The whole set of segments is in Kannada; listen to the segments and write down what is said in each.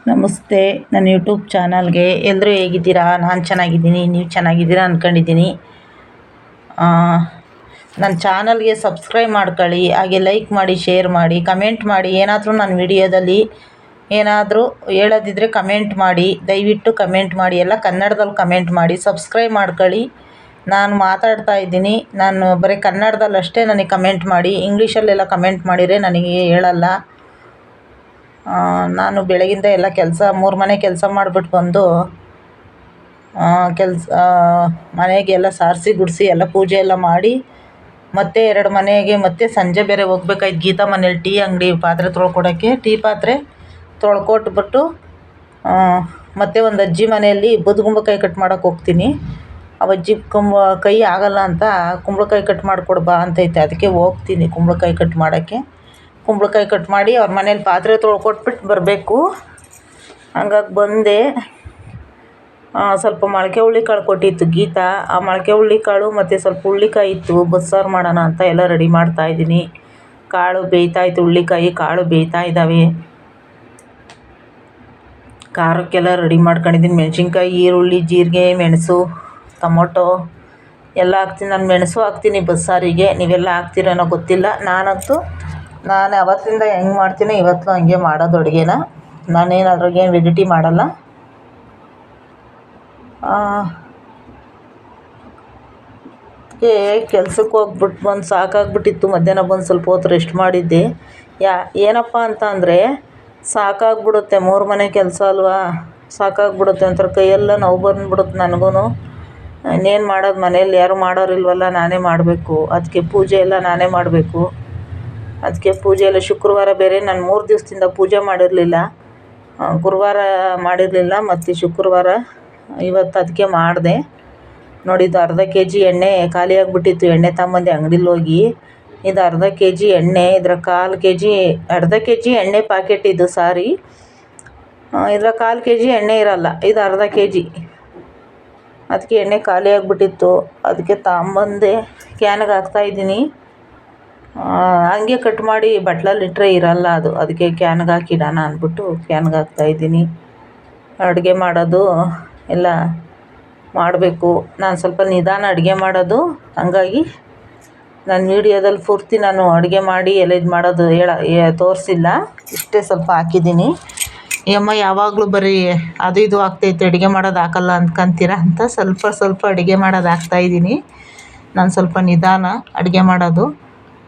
ನಮಸ್ತೆ. ನನ್ನ ಯೂಟ್ಯೂಬ್ ಚಾನಲ್ಗೆ ಎಲ್ಲರೂ ಹೇಗಿದ್ದೀರಾ? ನಾನು ಚೆನ್ನಾಗಿದ್ದೀನಿ, ನೀವು ಚೆನ್ನಾಗಿದ್ದೀರಾ ಅಂದ್ಕೊಂಡಿದ್ದೀನಿ. ನನ್ನ ಚಾನಲ್ಗೆ ಸಬ್ಸ್ಕ್ರೈಬ್ ಮಾಡ್ಕೊಳ್ಳಿ, ಹಾಗೆ ಲೈಕ್ ಮಾಡಿ, ಶೇರ್ ಮಾಡಿ, ಕಮೆಂಟ್ ಮಾಡಿ. ಏನಾದರೂ ನನ್ನ ವಿಡಿಯೋದಲ್ಲಿ ಏನಾದರೂ ಹೇಳೋದಿದ್ದರೆ ಕಮೆಂಟ್ ಮಾಡಿ, ದಯವಿಟ್ಟು ಕಮೆಂಟ್ ಮಾಡಿ. ಎಲ್ಲ ಕನ್ನಡದಲ್ಲಿ ಕಮೆಂಟ್ ಮಾಡಿ, ಸಬ್ಸ್ಕ್ರೈಬ್ ಮಾಡ್ಕೊಳ್ಳಿ. ನಾನು ಮಾತಾಡ್ತಾ ಇದ್ದೀನಿ, ನಾನು ಬರೀ ಕನ್ನಡದಲ್ಲಷ್ಟೇ ನನಗೆ ಕಮೆಂಟ್ ಮಾಡಿ. ಇಂಗ್ಲೀಷಲ್ಲೆಲ್ಲ ಕಮೆಂಟ್ ಮಾಡಿದರೆ ನನಗೆ ಹೇಳಲ್ಲ. ನಾನು ಬೆಳಗಿಂದ ಎಲ್ಲ ಕೆಲಸ 3 ಮನೆ ಕೆಲಸ ಮಾಡಿಬಿಟ್ಟು ಬಂದು ಮನೆಗೆಲ್ಲ ಸಾರಿಸಿ ಗುಡಿಸಿ ಎಲ್ಲ ಪೂಜೆ ಎಲ್ಲ ಮಾಡಿ ಮತ್ತೆ 2 ಮನೆಗೆ ಮತ್ತೆ ಸಂಜೆ ಬೇರೆ ಹೋಗ್ಬೇಕಾಯ್ತು. ಗೀತಾ ಮನೇಲಿ ಟೀ ಅಂಗಡಿ ಪಾತ್ರೆ ತೊಳ್ಕೊಡೋಕ್ಕೆ ಟೀ ಪಾತ್ರೆ ತೊಳ್ಕೊಟ್ಬಿಟ್ಟು ಮತ್ತೆ ಒಂದು ಅಜ್ಜಿ ಮನೆಯಲ್ಲಿ ಬೂದುಗುಂಬಳಕಾಯಿ ಕಟ್ ಮಾಡೋಕ್ಕೆ ಹೋಗ್ತೀನಿ. ಆ ಅಜ್ಜಿ ಕೈ ಆಗಲ್ಲ ಅಂತ ಕುಂಬಳಕಾಯಿ ಕಟ್ ಮಾಡಿಕೊಡು ಬಾ ಅಂತೈತೆ. ಅದಕ್ಕೆ ಹೋಗ್ತೀನಿ ಕುಂಬಳಕಾಯಿ ಕಟ್ ಮಾಡೋಕ್ಕೆ. ಕುಂಬಳಕಾಯಿ ಕಟ್ ಮಾಡಿ ಅವ್ರ ಮನೇಲಿ ಪಾತ್ರೆ ತೊಳ್ಕೊಟ್ಬಿಟ್ಟು ಬರಬೇಕು. ಹಂಗಾಗಿ ಬಂದೆ. ಸ್ವಲ್ಪ ಮೊಳಕೆ ಹುಳ್ಳಿಕಾಳು ಕೊಟ್ಟಿತ್ತು ಗೀತಾ. ಆ ಮೊಳಕೆ ಹುಳ್ಳಿಕಾಳು ಮತ್ತು ಸ್ವಲ್ಪ ಹುಳ್ಳಿಕಾಯಿ ಇತ್ತು, ಬಸ್ಸಾರು ಮಾಡೋಣ ಅಂತ ಎಲ್ಲ ರೆಡಿ ಮಾಡ್ತಾಯಿದ್ದೀನಿ. ಕಾಳು ಬೇಯ್ತಾಯಿತ್ತು, ಹುಳ್ಳಿಕಾಯಿ ಕಾಳು ಬೇಯ್ತಾ ಇದ್ದಾವೆ. ಖಾರಕ್ಕೆಲ್ಲ ರೆಡಿ ಮಾಡ್ಕೊಂಡಿದ್ದೀನಿ. ಮೆಣಸಿನ್ಕಾಯಿ, ಈರುಳ್ಳಿ, ಜೀರಿಗೆ, ಮೆಣಸು, ಟೊಮೊಟೊ ಎಲ್ಲ ಹಾಕ್ತೀನಿ. ನಾನು ಮೆಣಸು ಹಾಕ್ತೀನಿ ಬಸ್ಸಾರಿಗೆ. ನೀವೆಲ್ಲ ಹಾಕ್ತೀರೇನೋ ಗೊತ್ತಿಲ್ಲ. ನಾನು ಅವತ್ತಿಂದ ಹೆಂಗೆ ಮಾಡ್ತೀನಿ ಇವತ್ತು ಹಂಗೆ ಮಾಡೋದು ಅಡುಗೆನ. ನಾನೇನು ಅದ್ರಾಗೇನು ವೆರೈಟಿ ಮಾಡಲ್ಲ. ಕೆಲ್ಸಕ್ಕೆ ಹೋಗ್ಬಿಟ್ಟು ಬಂದು ಸಾಕಾಗ್ಬಿಟ್ಟಿತ್ತು. ಮಧ್ಯಾಹ್ನ ಬಂದು ಸ್ವಲ್ಪ ಹೊತ್ತು ರೆಸ್ಟ್ ಮಾಡಿದ್ದೆ. ಏನಪ್ಪ ಅಂತ ಅಂದರೆ ಸಾಕಾಗ್ಬಿಡುತ್ತೆ. 3 ಮನೆ ಕೆಲಸ ಅಲ್ವಾ, ಸಾಕಾಗ್ಬಿಡುತ್ತೆ. ಒಂಥರ ಕೈಯೆಲ್ಲ ನೋವು ಬಂದ್ಬಿಡುತ್ತೆ ನನಗೂ. ಇನ್ನೇನು ಮಾಡೋದು, ಮನೇಲಿ ಯಾರು ಮಾಡೋರಿಲ್ವಲ್ಲ, ನಾನೇ ಮಾಡಬೇಕು. ಅದಕ್ಕೆ ಪೂಜೆ ಎಲ್ಲ ನಾನೇ ಮಾಡಬೇಕು. ಅದಕ್ಕೆ ಪೂಜೆ ಎಲ್ಲ ಶುಕ್ರವಾರ ಬೇರೆ ನಾನು 3 ದಿವಸದಿಂದ ಪೂಜೆ ಮಾಡಿರಲಿಲ್ಲ. ಗುರುವಾರ ಮಾಡಿರಲಿಲ್ಲ ಮತ್ತು ಶುಕ್ರವಾರ ಇವತ್ತು ಅದಕ್ಕೆ ಮಾಡಿದೆ. ನೋಡಿದ್ದು ಅರ್ಧ kg ಎಣ್ಣೆ ಖಾಲಿಯಾಗಿಬಿಟ್ಟಿತ್ತು. ಎಣ್ಣೆ ತಗೊಂಬಂದೆ ಅಂಗಡಿಲಿ ಹೋಗಿ. ಇದು ಅರ್ಧ kg ಎಣ್ಣೆ, ಇದರ 1/4 kg, ಅರ್ಧ kg ಎಣ್ಣೆ ಪ್ಯಾಕೆಟ್ ಇದು, ಸಾರಿ. ಇದರ 1/4 kg ಎಣ್ಣೆ ಇರಲ್ಲ, ಇದು ಅರ್ಧ kg. ಅದಕ್ಕೆ ಎಣ್ಣೆ ಖಾಲಿಯಾಗಿಬಿಟ್ಟಿತ್ತು. ಅದಕ್ಕೆ ತಗೊಂಬಂದೆ ಕ್ಯಾನ್ಗೆ ಹಾಕ್ತಾಯಿದ್ದೀನಿ. ಹಂಗೆ ಕಟ್ ಮಾಡಿ ಬಟ್ಲಲ್ಲಿ ಇಟ್ಟರೆ ಇರಲ್ಲ ಅದು. ಅದಕ್ಕೆ ಕ್ಯಾನ್ಗೆ ಹಾಕಿಡೋಣ ಅಂದ್ಬಿಟ್ಟು ಕ್ಯಾನ್ಗೆ ಹಾಕ್ತಾಯಿದ್ದೀನಿ. ಅಡುಗೆ ಮಾಡೋದು ಎಲ್ಲ ಮಾಡಬೇಕು. ನಾನು ಸ್ವಲ್ಪ ನಿಧಾನ ಅಡುಗೆ ಮಾಡೋದು. ಹಂಗಾಗಿ ನನ್ನ ವೀಡಿಯೋದಲ್ಲಿ ಪೂರ್ತಿ ನಾನು ಅಡುಗೆ ಮಾಡಿ ಎಲ್ಲ ಇದು ಮಾಡೋದು ತೋರಿಸಿಲ್ಲ. ಇಷ್ಟೇ ಸ್ವಲ್ಪ ಹಾಕಿದ್ದೀನಿ. ಅಮ್ಮ ಯಾವಾಗಲೂ ಬರೀ ಅದು ಇದು ಆಗ್ತೈತೆ, ಅಡುಗೆ ಮಾಡೋದು ಹಾಕಲ್ಲ ಅಂದ್ಕೊಂತೀರ ಅಂತ ಸ್ವಲ್ಪ ಅಡುಗೆ ಮಾಡೋದು ಹಾಕ್ತಾಯಿದ್ದೀನಿ. ನಾನು ಸ್ವಲ್ಪ ನಿಧಾನ ಅಡುಗೆ ಮಾಡೋದು.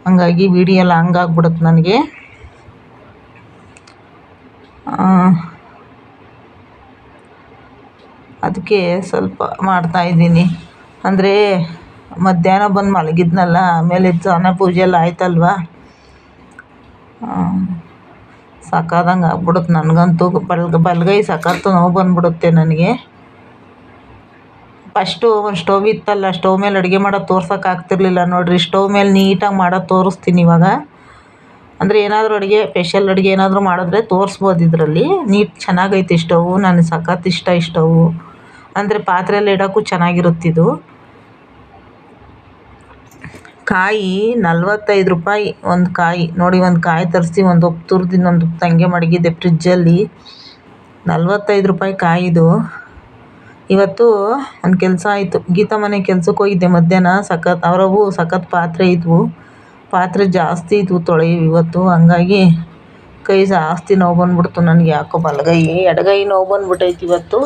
ಹಂಗಾಗಿ ವೀಡಿಯೋ ಎಲ್ಲ ಹಂಗಾಗ್ಬಿಡುತ್ತೆ ನನಗೆ. ಅದಕ್ಕೆ ಸ್ವಲ್ಪ ಮಾಡ್ತಾಯಿದ್ದೀನಿ. ಅಂದರೆ ಮಧ್ಯಾಹ್ನ ಬಂದು ಮಲಗಿದ್ನಲ್ಲ, ಆಮೇಲೆ ಸ್ನಾನ ಪೂಜೆ ಎಲ್ಲ ಆಯ್ತಲ್ವ, ಸಾಕಾದಂಗೆ ಆಗ್ಬಿಡುತ್ತೆ ನನಗಂತೂ. ಬಲಗೈ ಸಖತ್ತು ನೋವು ಬಂದ್ಬಿಡುತ್ತೆ ನನಗೆ. ಫಸ್ಟು ಒಂದು ಸ್ಟವ್ ಇತ್ತಲ್ಲ, ಸ್ಟವ್ ಮೇಲೆ ಅಡುಗೆ ಮಾಡೋದು ತೋರ್ಸೋಕೆ ಆಗ್ತಿರ್ಲಿಲ್ಲ ನೋಡಿರಿ. ಸ್ಟವ್ ಮೇಲೆ ನೀಟಾಗಿ ಮಾಡೋದು ತೋರಿಸ್ತೀನಿ ಇವಾಗ. ಅಂದರೆ ಏನಾದರೂ ಅಡುಗೆ ಸ್ಪೆಷಲ್ ಅಡುಗೆ ಏನಾದರೂ ಮಾಡಿದ್ರೆ ತೋರಿಸ್ಬೋದು ಇದರಲ್ಲಿ. ಚೆನ್ನಾಗೈತೆ ಸ್ಟವ್ವು. ನನಗೆ ಸಖತ್ತು ಇಷ್ಟ ಈ ಸ್ಟವ್ವು. ಅಂದರೆ ಪಾತ್ರೆಯಲ್ಲಿ ಇಡೋಕ್ಕೂ ಚೆನ್ನಾಗಿರುತ್ತಿದು. ಕಾಯಿ 45 ರೂಪಾಯಿ ಒಂದು ಕಾಯಿ. ನೋಡಿ, ಒಂದು ಕಾಯಿ ತರಿಸಿ ಒಂದು ಉಪ್ಪು ತುರಿದು ಇನ್ನೊಂದು ಉಪ್ಪು ತಂಗೆ ಮಡಗಿದ್ದೆ ಫ್ರಿಜ್ಜಲ್ಲಿ. 45 ರೂಪಾಯಿ ಕಾಯಿದು. ಇವತ್ತು ಒಂದು ಕೆಲಸ ಆಯಿತು. ಗೀತಾ ಮನೆ ಕೆಲ್ಸಕ್ಕೆ ಹೋಗಿದ್ದೆ ಮಧ್ಯಾಹ್ನ. ಸಖತ್ ಪಾತ್ರೆ ಇದ್ವು. ಪಾತ್ರೆ ಜಾಸ್ತಿ ಇದ್ವು ಇವತ್ತು. ಹಂಗಾಗಿ ಕೈ ಜಾಸ್ತಿ ನೋವು ಬಂದ್ಬಿಡ್ತು ನನಗೆ. ಯಾಕೋ ಎಡಗೈ ನೋವು ಬಂದ್ಬಿಟ್ಟೈತೆ ಇವತ್ತು.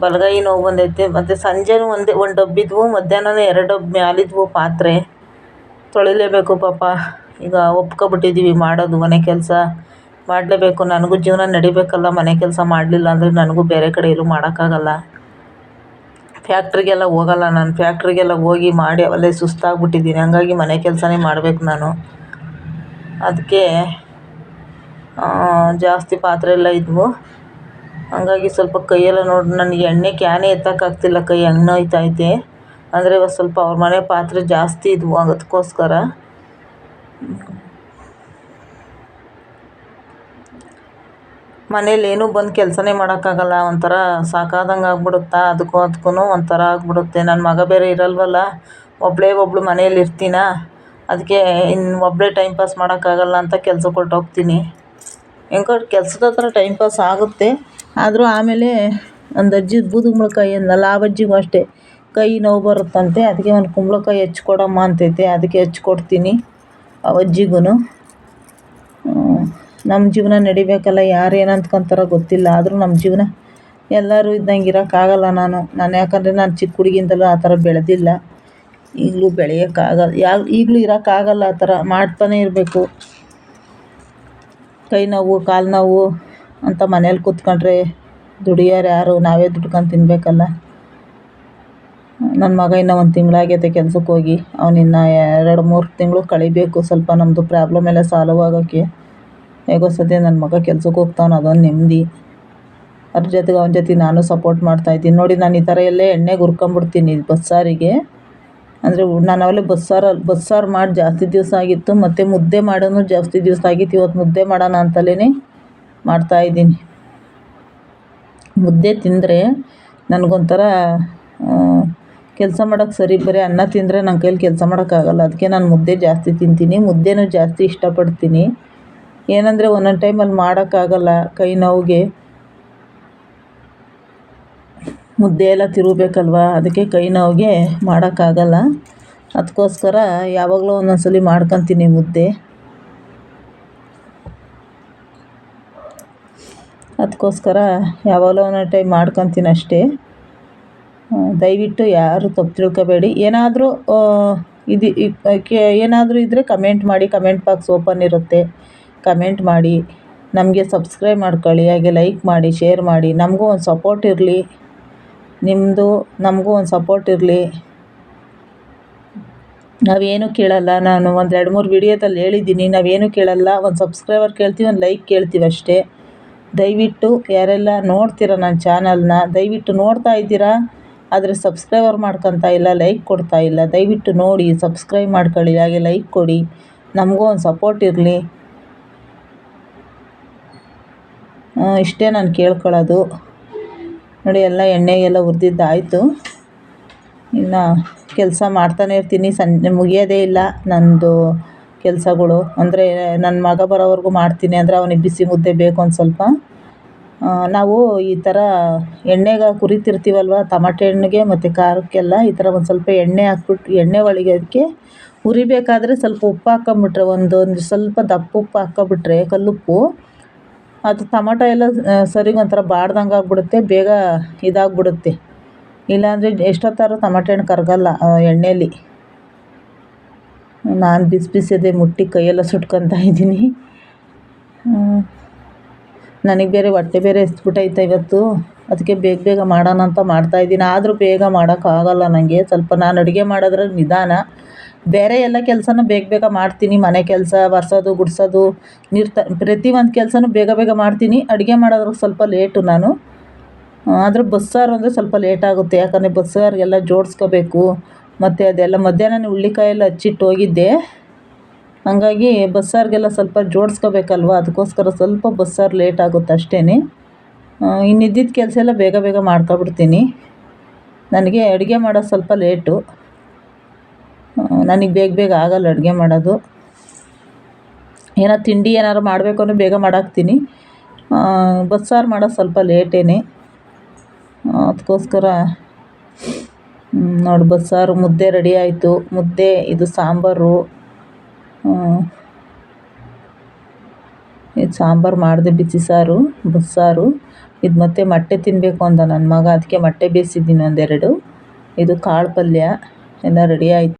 ಬಲಗೈ ನೋವು ಬಂದೈತೆ. ಮತ್ತು ಸಂಜೆನೂ ಒಂದು ಡಬ್ಬಿದ್ವು, ಮಧ್ಯಾಹ್ನವೇ 2 ಡಬ್ಬಿ ಮ್ಯಾಲಿದ್ವು ಪಾತ್ರೆ. ತೊಳಿಲೇಬೇಕು ಪಾಪ. ಈಗ ಒಪ್ಕೊಬಿಟ್ಟಿದ್ದೀವಿ ಮಾಡೋದು. ಮನೆ ಕೆಲಸ ಮಾಡಲೇಬೇಕು. ನನಗೂ ಜೀವನ ನಡಿಬೇಕಲ್ಲ. ಮನೆ ಕೆಲಸ ಮಾಡಲಿಲ್ಲ ಅಂದರೆ ನನಗೂ ಬೇರೆ ಕಡೆ ಎಲ್ಲೂ ಮಾಡೋಕ್ಕಾಗಲ್ಲ. ಫ್ಯಾಕ್ಟ್ರಿಗೆಲ್ಲ ಹೋಗಲ್ಲ ನಾನು. ಫ್ಯಾಕ್ಟ್ರಿಗೆಲ್ಲ ಹೋಗಿ ಮಾಡಿ ಅವೆಲ್ಲ ಸುಸ್ತಾಗ್ಬಿಟ್ಟಿದ್ದೀನಿ. ಹಂಗಾಗಿ ಮನೆ ಕೆಲಸನೇ ಮಾಡಬೇಕು ನಾನು. ಅದಕ್ಕೆ ಜಾಸ್ತಿ ಪಾತ್ರೆ ಎಲ್ಲ ಇದ್ವು. ಹಂಗಾಗಿ ಸ್ವಲ್ಪ ಕೈಯೆಲ್ಲ ನೋಡಿ ನನಗೆ ಎಣ್ಣೆ ಕ್ಯಾನೇ ಎತ್ತೋಕ್ಕಾಗ್ತಿಲ್ಲ. ಕೈ ಹಂಗೆ ನೋಯ್ತೈತೆ. ಅಂದರೆ ಇವತ್ತು ಸ್ವಲ್ಪ ಅವ್ರ ಮನೆ ಪಾತ್ರೆ ಜಾಸ್ತಿ ಇದ್ವು, ಅದಕ್ಕೋಸ್ಕರ. ಮನೇಲಿ ಏನೂ ಬಂದು ಕೆಲಸನೇ ಮಾಡೋಕ್ಕಾಗಲ್ಲ. ಒಂಥರ ಸಾಕಾದಂಗೆ ಆಗ್ಬಿಡುತ್ತಾ. ಅದಕ್ಕೂ ಒಂಥರ ಆಗ್ಬಿಡುತ್ತೆ. ನನ್ನ ಮಗ ಬೇರೆ ಇರಲ್ವಲ್ಲ, ಒಬ್ಬಳು ಮನೇಲಿ ಇರ್ತೀನ. ಅದಕ್ಕೆ ಇನ್ನು ಒಬ್ಬಳೇ ಟೈಮ್ ಪಾಸ್ ಮಾಡೋಕ್ಕಾಗಲ್ಲ ಅಂತ ಕೆಲ್ಸಕ್ಕೆ ಹೊರ್ಟೋಗ್ತೀನಿ. ಹೆಂಗೋ ಕೆಲಸದ ಹತ್ರ ಟೈಮ್ ಪಾಸ್ ಆಗುತ್ತೆ. ಆದರೂ ಆಮೇಲೆ ಒಂದು ಅಜ್ಜಿ ಬೂದುಗುಂಬಳಕಾಯಿ ಅಂದನಲ್ಲ, ಆ ಅಜ್ಜಿಗೂ ಅಷ್ಟೇ ಕೈ ನೋವು ಬರುತ್ತಂತೆ. ಅದಕ್ಕೆ ಒಂದು ಕುಂಬಳಕಾಯಿ ಹೆಚ್ಚಿಕೊಡಮ್ಮ ಅಂತೈತೆ, ಅದಕ್ಕೆ ಹೆಚ್ಚಿಕೊಡ್ತೀನಿ ಆ ಅಜ್ಜಿಗೂ. ನಮ್ಮ ಜೀವನ ನಡಿಬೇಕಲ್ಲ, ಯಾರು ಏನು ಅಂದ್ಕೊಂತಾರೋ ಗೊತ್ತಿಲ್ಲ. ಆದರೂ ನಮ್ಮ ಜೀವನ ಎಲ್ಲರೂ ಇದ್ದಂಗೆ ಇರೋಕ್ಕಾಗಲ್ಲ. ನಾನು ಯಾಕಂದರೆ ನಾನು ಚಿಕ್ಕ ಹುಡುಗಿಯಿಂದಲೂ ಆ ಥರ ಬೆಳೆದಿಲ್ಲ, ಈಗಲೂ ಬೆಳೆಯೋಕ್ಕಾಗಲ್ಲ, ಈಗಲೂ ಇರೋಕ್ಕಾಗಲ್ಲ. ಆ ಥರ ಮಾಡ್ತಾನೇ ಇರಬೇಕು. ಕೈ ನೋವು ಕಾಲು ನೋವು ಅಂತ ಮನೇಲಿ ಕೂತ್ಕೊಂಡ್ರೆ ದುಡಿಯೋರು ಯಾರು? ನಾವೇ ದುಡ್ಕೊಂಡು ತಿನ್ನಬೇಕಲ್ಲ. ನನ್ನ ಮಗ ಇನ್ನೂ 1 ತಿಂಗಳಾಗೈತೆ ಕೆಲ್ಸಕ್ಕೆ ಹೋಗಿ. ಅವನಿನ್ನು 2-3 ತಿಂಗಳು ಕಳಿಬೇಕು ಸ್ವಲ್ಪ ನಮ್ಮದು ಪ್ರಾಬ್ಲಮ್ ಎಲ್ಲ ಸಾಲ್ವ್ ಆಗೋಕ್ಕೆ. ಹೇಗೋ ಸದ್ಯ ನನ್ನ ಮಗ ಕೆಲ್ಸಕ್ಕೆ ಹೋಗ್ತಾನೆ, ಅದೊಂದು ನೆಮ್ಮದಿ. ಅದ್ರ ಜೊತೆಗೆ ಅವನ ಜೊತೆ ನಾನು ಸಪೋರ್ಟ್ ಮಾಡ್ತಾಯಿದ್ದೀನಿ. ನೋಡಿ, ನಾನು ಈ ಥರ ಎಲ್ಲ ಎಣ್ಣೆಗೆ ಹುರ್ಕೊಂಬಿಡ್ತೀನಿ ಬಸ್ಸಾರಿಗೆ. ಅಂದರೆ ನಾನು ಅವಲೇ ಬಸ್ಸಾರು ಮಾಡಿ ಜಾಸ್ತಿ ದಿವಸ ಆಗಿತ್ತು, ಮತ್ತು ಮುದ್ದೆ ಮಾಡೋನು ಜಾಸ್ತಿ ದಿವಸ ಆಗಿತ್ತು. ಇವತ್ತು ಮುದ್ದೆ ಮಾಡೋಣ ಅಂತಲೇ ಮಾಡ್ತಾಯಿದ್ದೀನಿ. ಮುದ್ದೆ ತಿಂದರೆ ನನಗೊಂಥರ ಕೆಲಸ ಮಾಡೋಕ್ಕೆ ಸರಿ. ಬರೀ ಅನ್ನ ತಿಂದರೆ ನನ್ನ ಕೈಲಿ ಕೆಲಸ ಮಾಡೋಕ್ಕಾಗಲ್ಲ. ಅದಕ್ಕೆ ನಾನು ಮುದ್ದೆ ಜಾಸ್ತಿ ತಿಂತೀನಿ, ಮುದ್ದೆನೂ ಜಾಸ್ತಿ ಇಷ್ಟಪಡ್ತೀನಿ. ಏನಂದರೆ ಒಂದೊಂದು ಟೈಮಲ್ಲಿ ಮಾಡೋಕ್ಕಾಗಲ್ಲ, ಕೈ ನೋವಿಗೆ ಮುದ್ದೆ ಎಲ್ಲ ತಿರುಗಬೇಕಲ್ವ, ಅದಕ್ಕೆ ಕೈ ನೋವಿಗೆ ಮಾಡೋಕ್ಕಾಗಲ್ಲ. ಅದಕ್ಕೋಸ್ಕರ ಯಾವಾಗಲೂ ಒಂದೊಂದು ಸಲ ಮಾಡ್ಕೊತೀನಿ ಮುದ್ದೆ. ಅದಕ್ಕೋಸ್ಕರ ಯಾವಾಗಲೂ ಒಂದೊಂದು ಟೈಮ್ ಮಾಡ್ಕೊತೀನಿ ಅಷ್ಟೇ. ದಯವಿಟ್ಟು ಯಾರು ತಪ್ಪು ತಿಳ್ಕೊಬೇಡಿ. ಏನಾದರೂ ಇದ್ದರೆ ಕಮೆಂಟ್ ಮಾಡಿ. ಕಮೆಂಟ್ ಬಾಕ್ಸ್ ಓಪನ್ ಇರುತ್ತೆ, ಕಮೆಂಟ್ ಮಾಡಿ. ನಮಗೆ ಸಬ್ಸ್ಕ್ರೈಬ್ ಮಾಡ್ಕೊಳ್ಳಿ, ಹಾಗೆ ಲೈಕ್ ಮಾಡಿ, ಶೇರ್ ಮಾಡಿ. ನಮಗೂ ಒಂದು ಸಪೋರ್ಟ್ ಇರಲಿ, ನಮಗೂ ಒಂದು ಸಪೋರ್ಟ್ ಇರಲಿ. ನಾವೇನು ಕೇಳಲ್ಲ. ನಾನು ಒಂದು 2-3 ವಿಡಿಯೋದಲ್ಲಿ ಹೇಳಿದ್ದೀನಿ, ನಾವೇನು ಕೇಳಲ್ಲ. ಒಂದು ಸಬ್ಸ್ಕ್ರೈಬರ್ ಕೇಳ್ತೀವಿ, ಒಂದು ಲೈಕ್ ಕೇಳ್ತೀವಿ ಅಷ್ಟೇ. ದಯವಿಟ್ಟು ಯಾರೆಲ್ಲ ನೋಡ್ತೀರ ನನ್ನ ಚಾನಲ್ನ, ದಯವಿಟ್ಟು ನೋಡ್ತಾ ಇದ್ದೀರಾ, ಆದರೆ ಸಬ್ಸ್ಕ್ರೈಬರ್ ಮಾಡ್ಕೊತಾ ಇಲ್ಲ, ಲೈಕ್ ಕೊಡ್ತಾ ಇಲ್ಲ. ದಯವಿಟ್ಟು ನೋಡಿ, ಸಬ್ಸ್ಕ್ರೈಬ್ ಮಾಡ್ಕೊಳ್ಳಿ, ಹಾಗೆ ಲೈಕ್ ಕೊಡಿ. ನಮಗೂ ಒಂದು ಸಪೋರ್ಟ್ ಇರಲಿ. ಇಷ್ಟೇ ನಾನು ಕೇಳ್ಕೊಳ್ಳೋದು. ನೋಡಿ, ಎಲ್ಲ ಎಣ್ಣೆಗೆಲ್ಲ ಹುರಿದಿದ್ದಾಯಿತು. ಇನ್ನು ಕೆಲಸ ಮಾಡ್ತಾನೆ ಇರ್ತೀನಿ, ಮುಗಿಯೋದೇ ಇಲ್ಲ ನನ್ನದು ಕೆಲಸಗಳು. ಅಂದರೆ ನನ್ನ ಮಗ ಬರೋವರೆಗೂ ಮಾಡ್ತೀನಿ. ಅಂದರೆ ಅವನಿಗೆ ಬಿಸಿ ಮುದ್ದೆ ಬೇಕು ಒಂದು ಸ್ವಲ್ಪ. ನಾವು ಈ ಥರ ಎಣ್ಣೆಗೆ ಹುರಿತಿರ್ತೀವಲ್ವ, ಟಮಾಟೆ ಹಣ್ಣಿಗೆ ಮತ್ತು ಖಾರಕ್ಕೆಲ್ಲ ಈ ಥರ ಒಂದು ಸ್ವಲ್ಪ ಎಣ್ಣೆ ಹಾಕ್ಬಿಟ್ಟು, ಎಣ್ಣೆ ಒಳಗೆ ಅದಕ್ಕೆ ಹುರಿಬೇಕಾದ್ರೆ ಸ್ವಲ್ಪ ಉಪ್ಪು ಹಾಕ್ಕೊಂಬಿಟ್ರೆ, ಒಂದು ಸ್ವಲ್ಪ ದಪ್ಪ ಉಪ್ಪು ಹಾಕ್ಕೊಬಿಟ್ರೆ, ಕಲ್ಲುಪ್ಪು, ಅದು ಟೊಮಟೊ ಎಲ್ಲ ಸರಿಗೆ ಒಂಥರ ಬಾಡ್ದಂಗೆ ಆಗಿಬಿಡುತ್ತೆ, ಬೇಗ ಇದಾಗ್ಬಿಡುತ್ತೆ. ಇಲ್ಲಾಂದರೆ ಎಷ್ಟೊತ್ತಾದ್ರೂ ಟೊಮಟೆ ಹಣ್ಣು ಕರಗಲ್ಲ ಎಣ್ಣೆಯಲ್ಲಿ. ನಾನು ಬಿಸಿದೆ ಮುಟ್ಟಿ ಕೈಯೆಲ್ಲ ಸುಟ್ಕೊತಾ ಇದ್ದೀನಿ. ನನಗೆ ಬೇರೆ ಹೊಟ್ಟೆ ಬೇರೆ ಎಸ್ಬಿಟ್ಟೈತೆ ಇವತ್ತು. ಅದಕ್ಕೆ ಬೇಗ ಮಾಡೋಣ ಅಂತ ಮಾಡ್ತಾಯಿದ್ದೀನಿ. ಆದರೂ ಬೇಗ ಮಾಡೋಕ್ಕಾಗಲ್ಲ ನನಗೆ. ಸ್ವಲ್ಪ ನಾನು ಅಡುಗೆ ಮಾಡೋದ್ರೆ ನಿಧಾನ. ಬೇರೆ ಎಲ್ಲ ಕೆಲಸನೂ ಬೇಗ ಮಾಡ್ತೀನಿ. ಮನೆ ಕೆಲಸ, ಒರೆಸೋದು, ಗುಡಿಸೋದು, ಪ್ರತಿಯೊಂದು ಕೆಲಸನೂ ಬೇಗ ಮಾಡ್ತೀನಿ. ಅಡುಗೆ ಮಾಡೋದ್ರಿಗೆ ಸ್ವಲ್ಪ ಲೇಟು ನಾನು. ಆದರೆ ಬಸ್ಸಾರು ಅಂದರೆ ಸ್ವಲ್ಪ ಲೇಟಾಗುತ್ತೆ. ಯಾಕಂದರೆ ಬಸ್ಸಾರಿಗೆಲ್ಲ ಜೋಡಿಸ್ಕೋಬೇಕು. ಮತ್ತು ಅದೆಲ್ಲ ಮಧ್ಯಾಹ್ನನೇ ಹುಳ್ಳಿಕಾಯೆಲ್ಲ ಹಚ್ಚಿಟ್ಟು ಹೋಗಿದ್ದೆ. ಹಾಗಾಗಿ ಬಸ್ಸಾರಿಗೆಲ್ಲ ಸ್ವಲ್ಪ ಜೋಡಿಸ್ಕೋಬೇಕಲ್ವ, ಅದಕ್ಕೋಸ್ಕರ ಸ್ವಲ್ಪ ಬಸ್ಸಾರು ಲೇಟ್ ಆಗುತ್ತೆ ಅಷ್ಟೇ. ಇನ್ನಿದ್ದಿದ್ದ ಕೆಲಸ ಎಲ್ಲ ಬೇಗ ಮಾಡ್ಕೊಬಿಡ್ತೀನಿ. ನನಗೆ ಅಡುಗೆ ಮಾಡೋದು ಸ್ವಲ್ಪ ಲೇಟು. ನನಗೆ ಬೇಗ ಆಗಲ್ಲ ಅಡುಗೆ ಮಾಡೋದು. ತಿಂಡಿ ಏನಾದ್ರು ಮಾಡಬೇಕು ಅಂದರೆ ಬೇಗ ಮಾಡಾಕ್ತೀನಿ. ಬಸ್ಸಾರು ಮಾಡೋದು ಸ್ವಲ್ಪ ಲೇಟೇನೆ. ಅದಕ್ಕೋಸ್ಕರ ನೋಡಿ, ಬಸ್ಸಾರು ಮುದ್ದೆ ರೆಡಿ ಆಯಿತು. ಮುದ್ದೆ, ಇದು ಸಾಂಬಾರು. ಇದು ಸಾಂಬಾರು ಮಾಡಿದೆ, ಬಿಸಿ ಸಾರು, ಬಸ್ಸಾರು. ಇದು ಮತ್ತು ಮೊಟ್ಟೆ ತಿನ್ನಬೇಕು ಅಂದ ನನ್ನ ಮಗ, ಅದಕ್ಕೆ ಮೊಟ್ಟೆ ಬೇಯಿಸಿದ್ದೀನಿ 1-2. ಇದು ಕಾಳು ಪಲ್ಯ ಎಲ್ಲ ರೆಡಿ ಆಯಿತು.